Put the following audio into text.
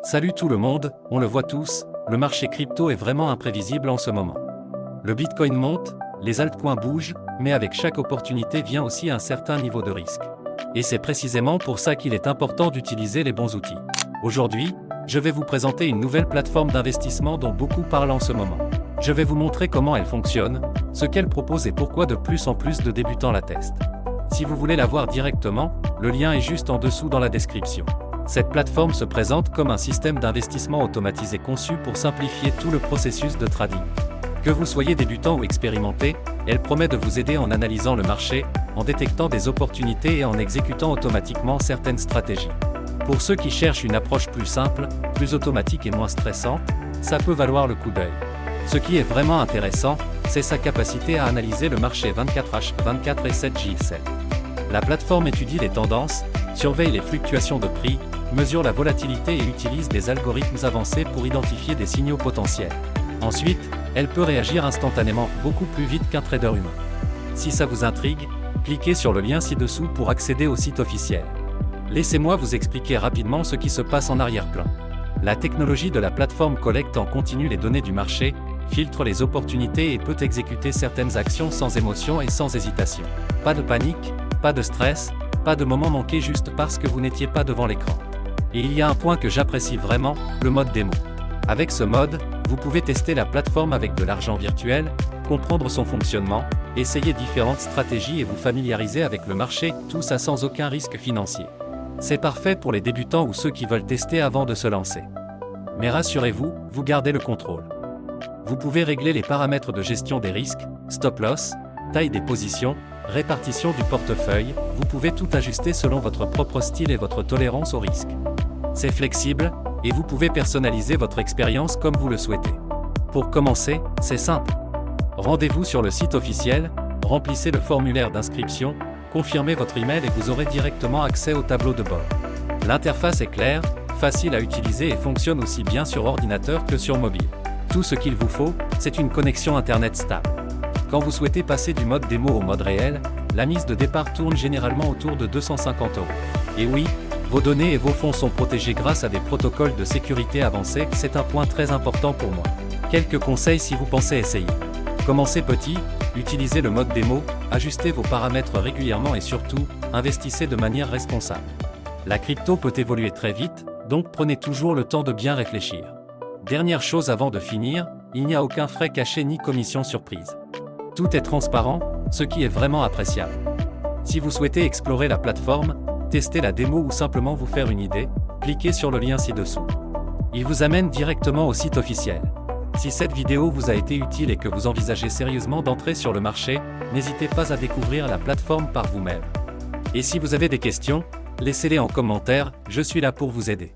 Salut tout le monde, on le voit tous, le marché crypto est vraiment imprévisible en ce moment. Le Bitcoin monte, les altcoins bougent, mais avec chaque opportunité vient aussi un certain niveau de risque. Et c'est précisément pour ça qu'il est important d'utiliser les bons outils. Aujourd'hui, je vais vous présenter une nouvelle plateforme d'investissement dont beaucoup parlent en ce moment. Je vais vous montrer comment elle fonctionne, ce qu'elle propose et pourquoi de plus en plus de débutants la testent. Si vous voulez la voir directement, le lien est juste en dessous dans la description. Cette plateforme se présente comme un système d'investissement automatisé conçu pour simplifier tout le processus de trading. Que vous soyez débutant ou expérimenté, elle promet de vous aider en analysant le marché, en détectant des opportunités et en exécutant automatiquement certaines stratégies. Pour ceux qui cherchent une approche plus simple, plus automatique et moins stressante, ça peut valoir le coup d'œil. Ce qui est vraiment intéressant, c'est sa capacité à analyser le marché 24H24 et 7J7. La plateforme étudie les tendances, surveille les fluctuations de prix, mesure la volatilité et utilise des algorithmes avancés pour identifier des signaux potentiels. Ensuite, elle peut réagir instantanément, beaucoup plus vite qu'un trader humain. Si ça vous intrigue, cliquez sur le lien ci-dessous pour accéder au site officiel. Laissez-moi vous expliquer rapidement ce qui se passe en arrière-plan. La technologie de la plateforme collecte en continu les données du marché, filtre les opportunités et peut exécuter certaines actions sans émotion et sans hésitation. Pas de panique, pas de stress, pas de moment manqué juste parce que vous n'étiez pas devant l'écran. Et il y a un point que j'apprécie vraiment, le mode démo. Avec ce mode, vous pouvez tester la plateforme avec de l'argent virtuel, comprendre son fonctionnement, essayer différentes stratégies et vous familiariser avec le marché, tout ça sans aucun risque financier. C'est parfait pour les débutants ou ceux qui veulent tester avant de se lancer. Mais rassurez-vous, vous gardez le contrôle. Vous pouvez régler les paramètres de gestion des risques, stop loss, taille des positions, répartition du portefeuille, vous pouvez tout ajuster selon votre propre style et votre tolérance au risque. C'est flexible, et vous pouvez personnaliser votre expérience comme vous le souhaitez. Pour commencer, c'est simple. Rendez-vous sur le site officiel, remplissez le formulaire d'inscription, confirmez votre email et vous aurez directement accès au tableau de bord. L'interface est claire, facile à utiliser et fonctionne aussi bien sur ordinateur que sur mobile. Tout ce qu'il vous faut, c'est une connexion Internet stable. Quand vous souhaitez passer du mode démo au mode réel, la mise de départ tourne généralement autour de 250 €. Et oui, vos données et vos fonds sont protégés grâce à des protocoles de sécurité avancés, c'est un point très important pour moi. Quelques conseils si vous pensez essayer. Commencez petit, utilisez le mode démo, ajustez vos paramètres régulièrement et surtout, investissez de manière responsable. La crypto peut évoluer très vite, donc prenez toujours le temps de bien réfléchir. Dernière chose avant de finir, il n'y a aucun frais cachés ni commission surprise. Tout est transparent, ce qui est vraiment appréciable. Si vous souhaitez explorer la plateforme, tester la démo ou simplement vous faire une idée, cliquez sur le lien ci-dessous. Il vous amène directement au site officiel. Si cette vidéo vous a été utile et que vous envisagez sérieusement d'entrer sur le marché, n'hésitez pas à découvrir la plateforme par vous-même. Et si vous avez des questions, laissez-les en commentaire, je suis là pour vous aider.